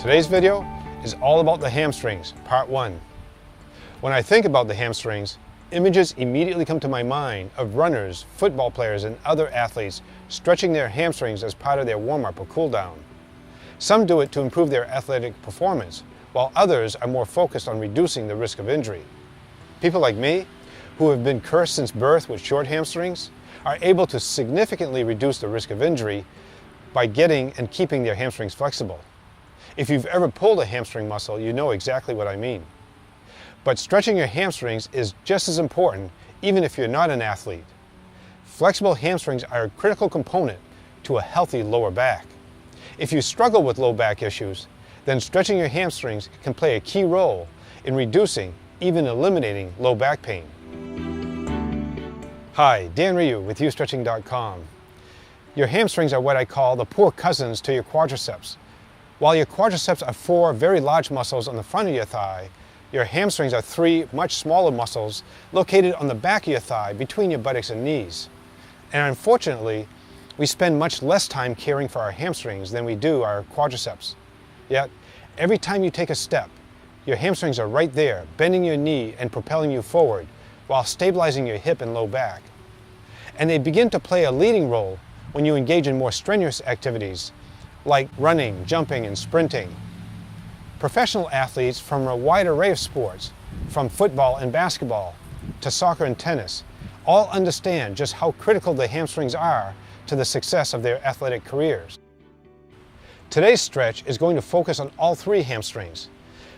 Today's video is all about the hamstrings, part 1. When I think about the hamstrings, images immediately come to my mind of runners, football players, and other athletes stretching their hamstrings as part of their warm-up or cool-down. Some do it to improve their athletic performance, while others are more focused on reducing the risk of injury. People like me, who have been cursed since birth with short hamstrings, are able to significantly reduce the risk of injury by getting and keeping their hamstrings flexible. If you've ever pulled a hamstring muscle, you know exactly what I mean. But stretching your hamstrings is just as important, even if you're not an athlete. Flexible hamstrings are a critical component to a healthy lower back. If you struggle with low back issues, then stretching your hamstrings can play a key role in reducing, even eliminating, low back pain. Hi, Dan Rioux with YouStretching.com. Your hamstrings are what I call the poor cousins to your quadriceps. While your quadriceps are 4 very large muscles on the front of your thigh, your hamstrings are 3 much smaller muscles located on the back of your thigh between your buttocks and knees. And unfortunately, we spend much less time caring for our hamstrings than we do our quadriceps. Yet, every time you take a step, your hamstrings are right there, bending your knee and propelling you forward while stabilizing your hip and low back. And they begin to play a leading role when you engage in more strenuous activities like running, jumping, and sprinting. Professional athletes from a wide array of sports, from football and basketball to soccer and tennis, all understand just how critical the hamstrings are to the success of their athletic careers. Today's stretch is going to focus on all 3 hamstrings,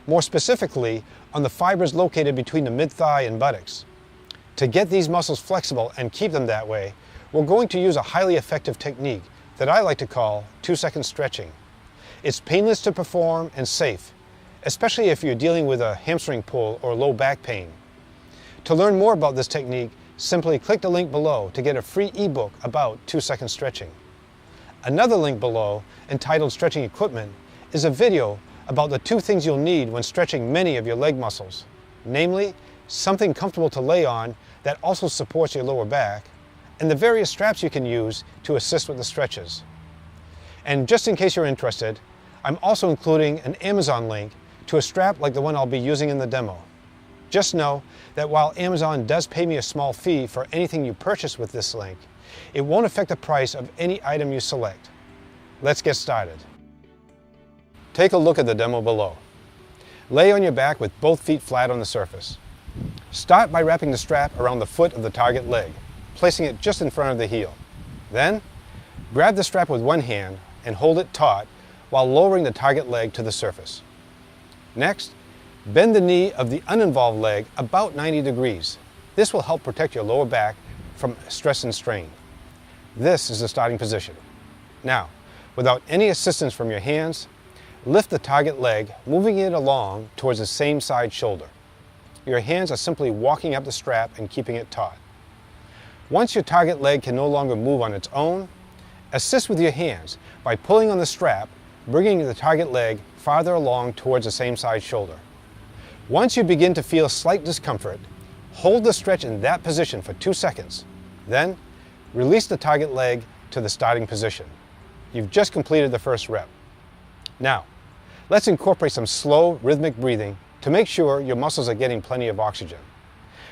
more specifically on the fibers located between the mid-thigh and buttocks. To get these muscles flexible and keep them that way, we're going to use a highly effective technique that I like to call 2-second stretching. It's painless to perform and safe, especially if you're dealing with a hamstring pull or low back pain. To learn more about this technique, simply click the link below to get a free ebook about 2-second stretching. Another link below, entitled Stretching Equipment, is a video about the 2 things you'll need when stretching many of your leg muscles, namely, something comfortable to lay on that also supports your lower back, and the various straps you can use to assist with the stretches. And just in case you're interested, I'm also including an Amazon link to a strap like the one I'll be using in the demo. Just know that while Amazon does pay me a small fee for anything you purchase with this link, it won't affect the price of any item you select. Let's get started. Take a look at the demo below. Lay on your back with both feet flat on the surface. Start by wrapping the strap around the foot of the target leg, placing it just in front of the heel. Then, grab the strap with one hand and hold it taut while lowering the target leg to the surface. Next, bend the knee of the uninvolved leg about 90 degrees. This will help protect your lower back from stress and strain. This is the starting position. Now, without any assistance from your hands, lift the target leg, moving it along towards the same side shoulder. Your hands are simply walking up the strap and keeping it taut. Once your target leg can no longer move on its own, assist with your hands by pulling on the strap, bringing the target leg farther along towards the same side shoulder. Once you begin to feel slight discomfort, hold the stretch in that position for 2 seconds. Then, release the target leg to the starting position. You've just completed the first rep. Now, let's incorporate some slow, rhythmic breathing to make sure your muscles are getting plenty of oxygen.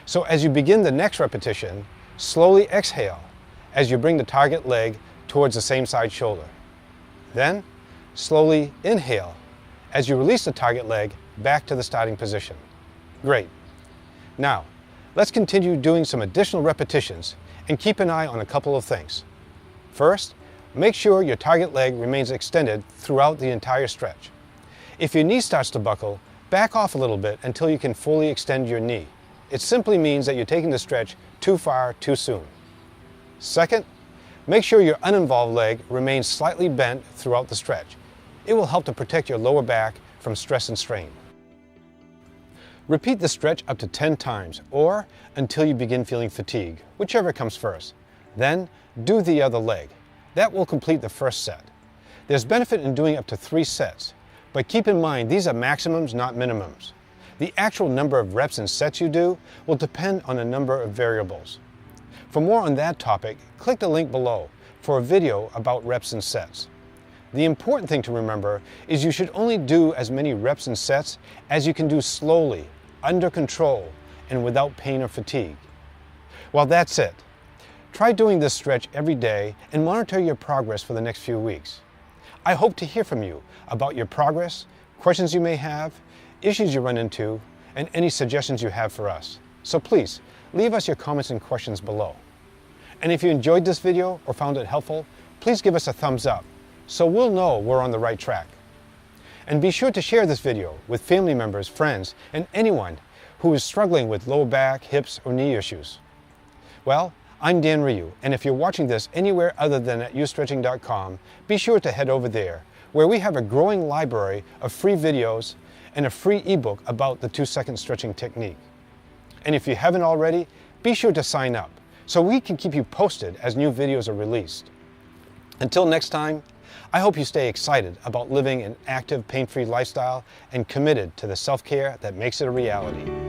So as you begin the next repetition, slowly exhale as you bring the target leg towards the same side shoulder. Then, slowly inhale as you release the target leg back to the starting position. Great. Now, let's continue doing some additional repetitions and keep an eye on a couple of things. First, make sure your target leg remains extended throughout the entire stretch. If your knee starts to buckle, back off a little bit until you can fully extend your knee. It simply means that you're taking the stretch too far too soon. Second, make sure your uninvolved leg remains slightly bent throughout the stretch. It will help to protect your lower back from stress and strain. Repeat the stretch up to 10 times or until you begin feeling fatigue, whichever comes first. Then do the other leg. That will complete the first set. There's benefit in doing up to 3 sets, but keep in mind these are maximums, not minimums. The actual number of reps and sets you do will depend on a number of variables. For more on that topic, click the link below for a video about reps and sets. The important thing to remember is you should only do as many reps and sets as you can do slowly, under control, and without pain or fatigue. Well, that's it. Try doing this stretch every day and monitor your progress for the next few weeks. I hope to hear from you about your progress, questions you may have, issues you run into, and any suggestions you have for us. So please, leave us your comments and questions below. And if you enjoyed this video or found it helpful, please give us a thumbs up so we'll know we're on the right track. And be sure to share this video with family members, friends, and anyone who is struggling with low back, hips, or knee issues. Well, I'm Dan Rioux, and if you're watching this anywhere other than at youstretching.com, be sure to head over there, where we have a growing library of free videos and a free ebook about the 2-second stretching technique. And if you haven't already, be sure to sign up so we can keep you posted as new videos are released. Until next time, I hope you stay excited about living an active, pain-free lifestyle and committed to the self-care that makes it a reality.